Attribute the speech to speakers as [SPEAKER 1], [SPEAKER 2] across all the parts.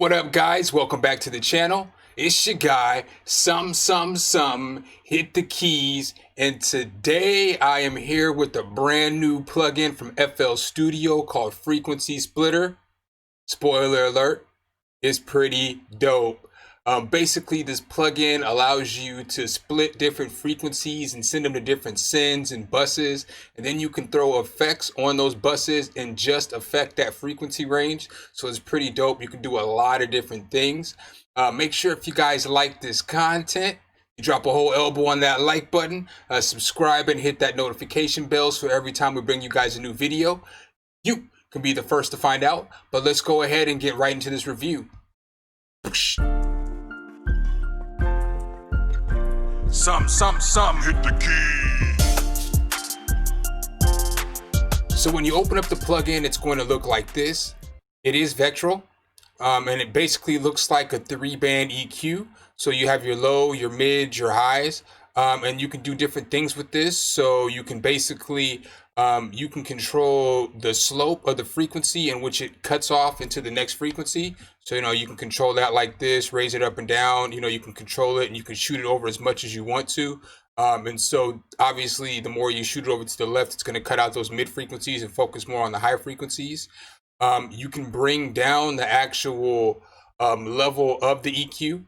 [SPEAKER 1] What up, guys? Welcome back to the channel. It's your guy, SumnSumnSumn, hit the keys, and today I am here with a brand new plugin from FL Studio called Frequency Splitter. Spoiler alert, it's pretty dope. Basically, this plugin allows you to split different frequencies and send them to different sends and buses, and then you can throw effects on those buses and just affect that frequency range. So it's pretty dope. You can do a lot of different things. Make sure if you guys like this content, you drop a whole elbow on that like button, subscribe and hit that notification bell so every time we bring you guys a new video, you can be the first to find out. But let's go ahead and get right into this review. SumnSumnSumn, hit the key. So when you open up the plugin, it's going to look like this. It is vectoral, and it basically looks like a 3-band EQ. So you have your low, your mid, your highs, and you can do different things with this. So you can basically you can control the slope of the frequency in which it cuts off into the next frequency. So, you can control that like this, raise it up and down. You can control it and you can shoot it over as much as you want to. And so obviously the more you shoot it over to the left, it's going to cut out those mid frequencies and focus more on the high frequencies. You can bring down the actual level of the EQ.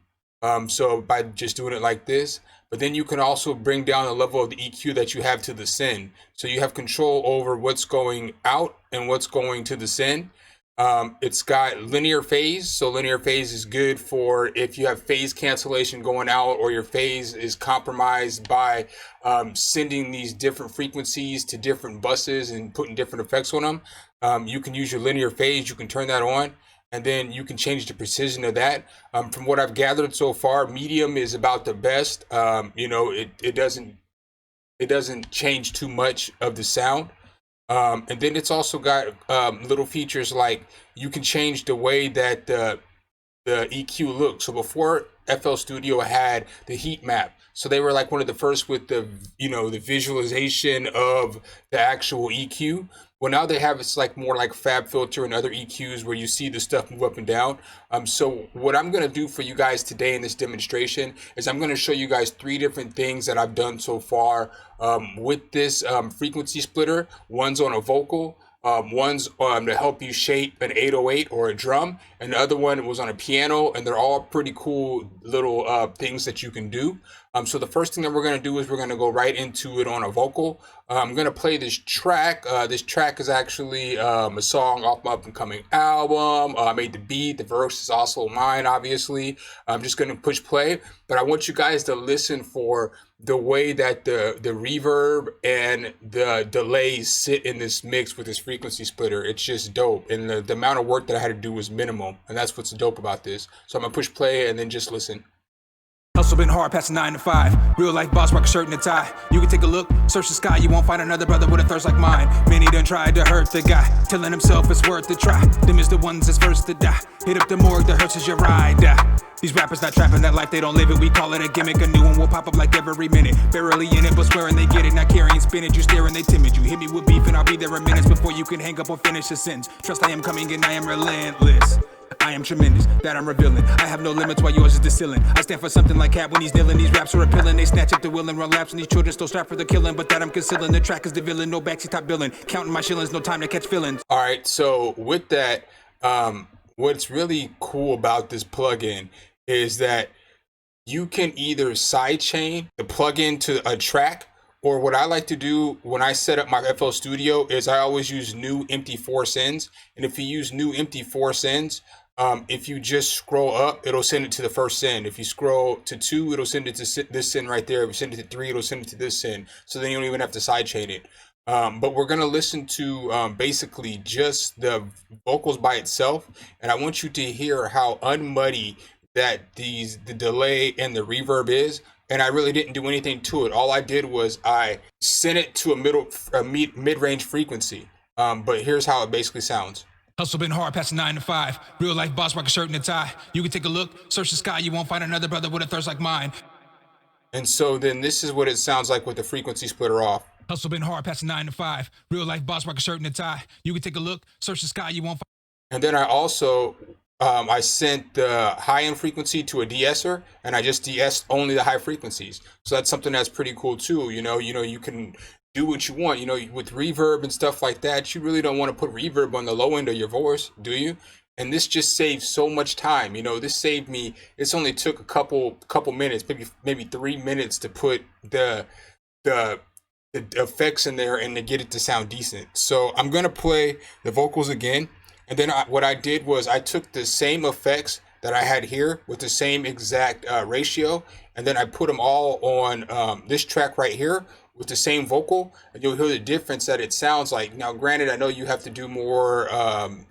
[SPEAKER 1] So by just doing it like this, but then you can also bring down the level of the EQ that you have to the send. So you have control over what's going out and what's going to the send. It's got linear phase. So linear phase is good for if you have phase cancellation going out or your phase is compromised by sending these different frequencies to different buses and putting different effects on them. You can use your linear phase. You can turn that on. And then you can change the precision of that. From what I've gathered so far, medium is about the best. It doesn't change too much of the sound. And then it's also got little features like you can change the way that the EQ looks. So before, FL Studio had the heat map. So they were like one of the first with the visualization of the actual EQ. Well, now they have it's like more like FabFilter and other EQs where you see the stuff move up and down. So what I'm going to do for you guys today in this demonstration is I'm going to show you guys 3 different things that I've done so far with this frequency splitter. One's on a vocal. One's to help you shape an 808 or a drum, and the other one was on a piano, and they're all pretty cool little things that you can do. So the first thing that we're going to do is we're going to go right into it on a vocal. I'm going to play this track. This track is actually a song off my up-and-coming album. I made the beat. The verse is also mine, obviously. I'm just going to push play, but I want you guys to listen for the way that the reverb and the delays sit in this mix with this frequency splitter. It's just dope, and the amount of work that I had to do was minimal, and that's what's dope about this. So I'm going to push play and then just listen.
[SPEAKER 2] Hustle been hard past 9 to 5. Real life boss, rock a shirt and a tie. You can take a look, search the sky. You won't find another brother with a thirst like mine. Many done tried to hurt the guy, telling himself it's worth the try. Them is the ones that's first to die. Hit up the morgue, the hearse is your ride. These rappers not trapping that life, they don't live it. We call it a gimmick. A new one will pop up like every minute. Barely in it, but swearing they get it. Not carrying spinach, you staring, they timid. You hit me with beef and I'll be there in minutes before you can hang up or finish a sentence. Trust I am coming and I am relentless. I am tremendous, that I'm revealing. I have no limits while yours is the ceiling. I stand for something like Cat when he's dealing. These raps are appealing. They snatch up the will and run laps, and these children still strap for the killing. But that I'm concealing. The track is the villain, no backseat top billing. Counting my shillings, no time to catch feelings.
[SPEAKER 1] All right, so with that, what's really cool about this plugin is that you can either sidechain the plugin to a track, or what I like to do when I set up my FL Studio is I always use new empty 4 sends. And if you use new empty 4 sends, if you just scroll up, it'll send it to the first send. If you scroll to 2, it'll send it to this send right there. If you send it to 3, it'll send it to this send. So then you don't even have to sidechain it. But we're going to listen to basically just the vocals by itself. And I want you to hear how unmuddy that the delay and the reverb is. And I really didn't do anything to it. All I did was I sent it to a mid-range frequency. But here's how it basically sounds.
[SPEAKER 2] Hustle been hard past 9 to 5. Real life boss, rock a shirt and a tie. You can take a look, search the sky. You won't find another brother with a thirst like mine.
[SPEAKER 1] And so then this is what it sounds like with the frequency splitter off.
[SPEAKER 2] Hustle been hard past 9 to 5. Real life boss, rock a shirt and a tie. You can take a look, search the sky. You won't find.
[SPEAKER 1] And then I also I sent the high end frequency to a de-esser, and I just de-essed only the high frequencies. So that's something that's pretty cool too. You can do what you want. With reverb and stuff like that, you really don't want to put reverb on the low end of your voice, do you? And this just saves so much time. This saved me. It's only took a couple minutes, maybe 3 minutes to put the the effects in there and to get it to sound decent. So I'm gonna play the vocals again, and then what I did was I took the same effects that I had here with the same exact ratio, and then I put them all on this track right here with the same vocal, and you'll hear the difference that it sounds like. Now, granted, I know you have to do more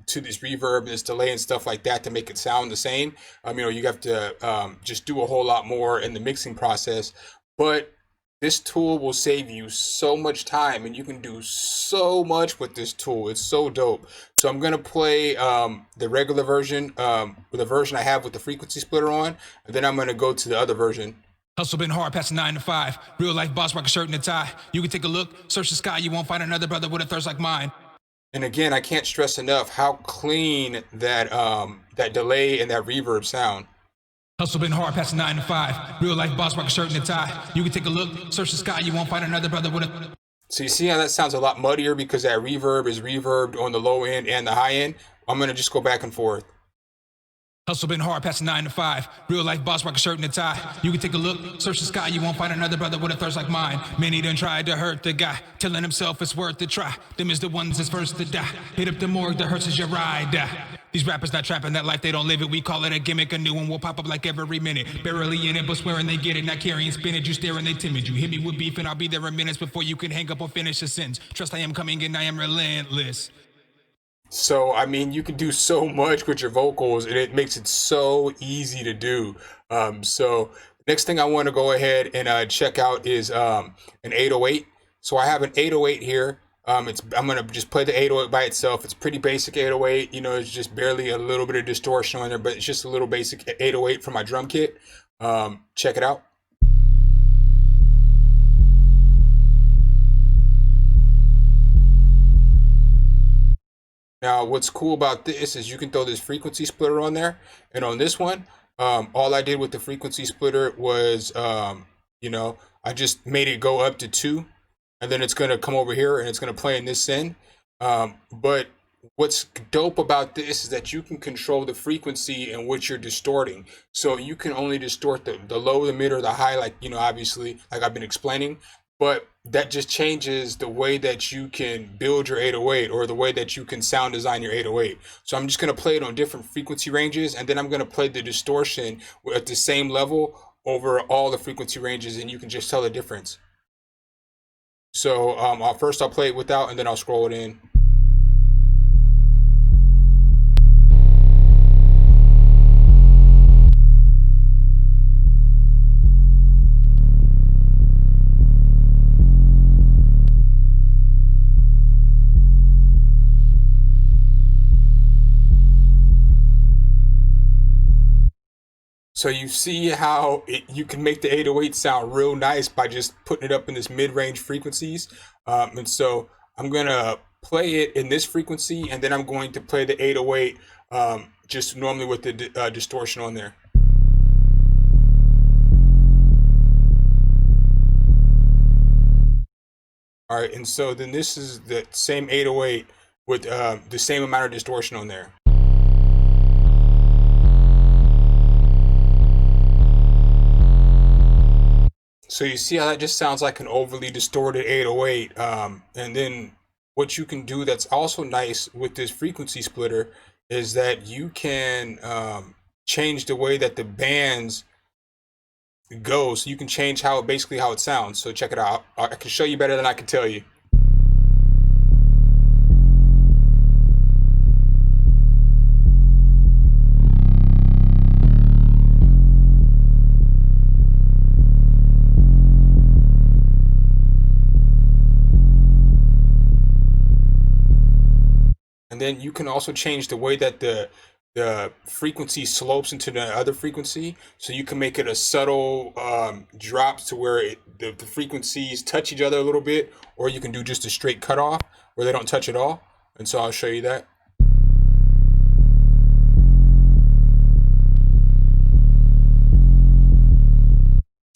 [SPEAKER 1] to this reverb and this delay and stuff like that to make it sound the same. You have to just do a whole lot more in the mixing process, but this tool will save you so much time, and you can do so much with this tool. It's so dope. So I'm gonna play the regular version, the version I have with the frequency splitter on, and then I'm gonna go to the other version.
[SPEAKER 2] Hustle been hard past 9 to 5. Real life boss rock a shirt and a tie. You can take a look, search the sky, you won't find another brother with a thirst like mine.
[SPEAKER 1] And again, I can't stress enough how clean that that delay and that reverb sound.
[SPEAKER 2] Hustle been hard past 9 to 5. Real life boss rock a shirt and a tie. You can take a look, search the sky, you won't find another brother with a...
[SPEAKER 1] So you see how that sounds a lot muddier because that reverb is reverbed on the low end and the high end? I'm gonna just go back and forth.
[SPEAKER 2] Hustle been hard past 9 to 5. Real life boss rock a shirt and a tie. You can take a look, search the sky, you won't find another brother with a thirst like mine. Many done tried to hurt the guy, telling himself it's worth the try. Them is the ones that's first to die. Hit up the morgue, the hearse is your ride. These rappers not trapping that life, they don't live it. We call it a gimmick, a new one will pop up like every minute. Barely in it, but swearing they get it. Not carrying spinach, you staring, they timid. You hit me with beef and I'll be there in minutes before you can hang up or finish a sentence. Trust I am coming and I am relentless.
[SPEAKER 1] So, I mean, you can do so much with your vocals, and it makes it so easy to do. So next thing I want to go ahead and check out is an 808. So I have an 808 here. I'm gonna just play the 808 by itself. It's pretty basic 808. It's just barely a little bit of distortion on there, but it's just a little basic 808 from my drum kit. Check it out. Now, what's cool about this is you can throw this frequency splitter on there, and on this one, all I did with the frequency splitter was, I just made it go up to 2, and then it's gonna come over here and it's gonna play in this end. But what's dope about this is that you can control the frequency in which you're distorting. So you can only distort the low, the mid, or the high, like, obviously, like I've been explaining. But that just changes the way that you can build your 808 or the way that you can sound design your 808. So I'm just going to play it on different frequency ranges, and then I'm going to play the distortion at the same level over all the frequency ranges, and you can just tell the difference. So first I'll play it without, and then I'll scroll it in. So you see how you can make the 808 sound real nice by just putting it up in this mid-range frequencies. And so I'm going to play it in this frequency, and then I'm going to play the 808 just normally with the distortion on there. All right, and so then this is the same 808 with the same amount of distortion on there. So you see how that just sounds like an overly distorted 808. And then what you can do that's also nice with this frequency splitter is that you can change the way that the bands go. So you can change basically how it sounds. So check it out. I can show you better than I can tell you. And then you can also change the way that the frequency slopes into the other frequency. So you can make it a subtle drop to where the frequencies touch each other a little bit, or you can do just a straight cutoff where they don't touch at all. And so I'll show you that.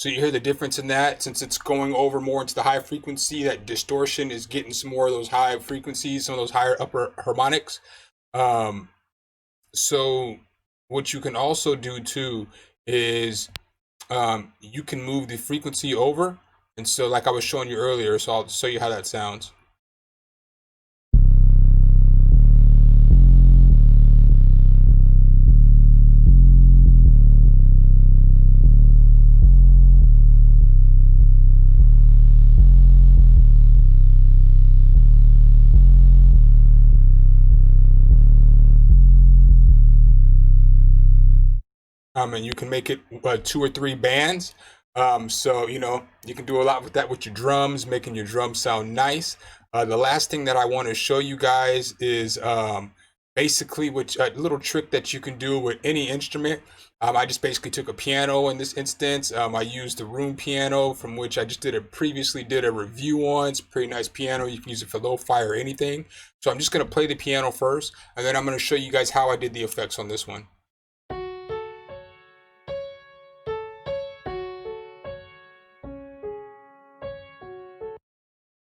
[SPEAKER 1] So you hear the difference in that. Since it's going over more into the high frequency, that distortion is getting some more of those high frequencies, some of those higher upper harmonics. So what you can also do too is you can move the frequency over. And so like I was showing you earlier, so I'll show you how that sounds. And you can make it 2 or 3 bands. So, you know, you can do a lot with that with your drums, making your drums sound nice. The last thing that I want to show you guys is basically a little trick that you can do with any instrument. I just basically took a piano in this instance. I used the room piano, from which I just previously did a review on. It's a pretty nice piano. You can use it for lo-fi or anything. So I'm just going to play the piano first, and then I'm going to show you guys how I did the effects on this one.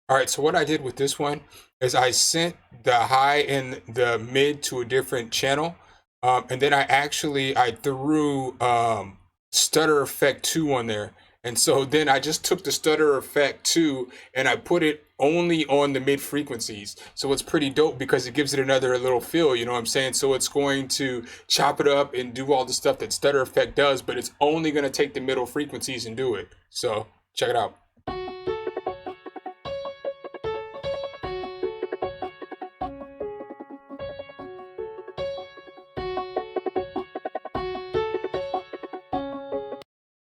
[SPEAKER 1] All right, so what I did with this one is I sent the high and the mid to a different channel, and then I threw Stutter Effect 2 on there. And so then I just took the Stutter Effect 2 and I put it only on the mid frequencies. So it's pretty dope because it gives it another little feel, you know what I'm saying? So it's going to chop it up and do all the stuff that Stutter Effect does, but it's only going to take the middle frequencies and do it. So check it out.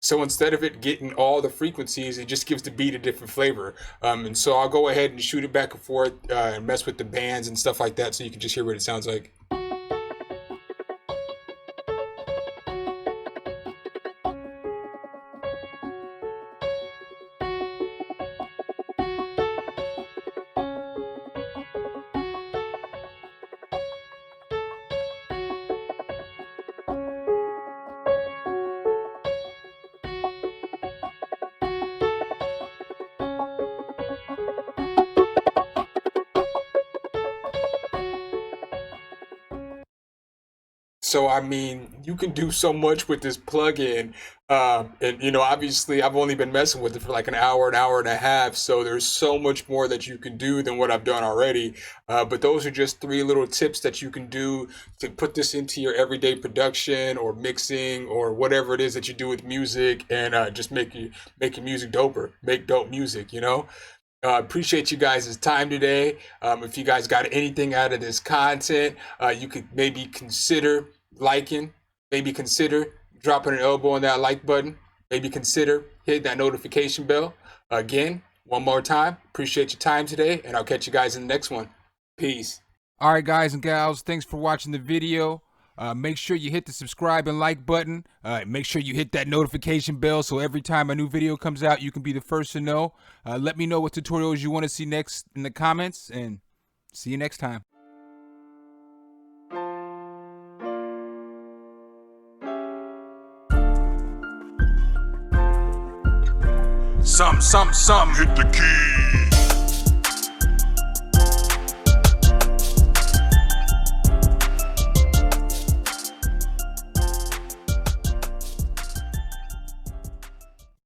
[SPEAKER 1] So instead of it getting all the frequencies, it just gives the beat a different flavor. And so I'll go ahead and shoot it back and forth and mess with the bands and stuff like that so you can just hear what it sounds like. So, I mean, you can do so much with this plugin. And, you know, obviously I've only been messing with it for like an hour and a half. So there's so much more that you can do than what I've done already. But those are just 3 little tips that you can do to put this into your everyday production or mixing or whatever it is that you do with music, and just make your music doper, make dope music, you know? Appreciate you guys' time today. If you guys got anything out of this content, you could maybe consider liking, maybe consider dropping an elbow on that like button, maybe consider hitting that notification bell. Again, one more time, appreciate your time today, and I'll catch you guys in the next one. Peace.
[SPEAKER 2] All right, guys and gals, thanks for watching the video. Make sure you hit the subscribe and like button. Make sure you hit that notification bell so every time a new video comes out, you can be the first to know. Let me know what tutorials you want to see next in the comments, and see you next time.
[SPEAKER 3] Sum, hit the key.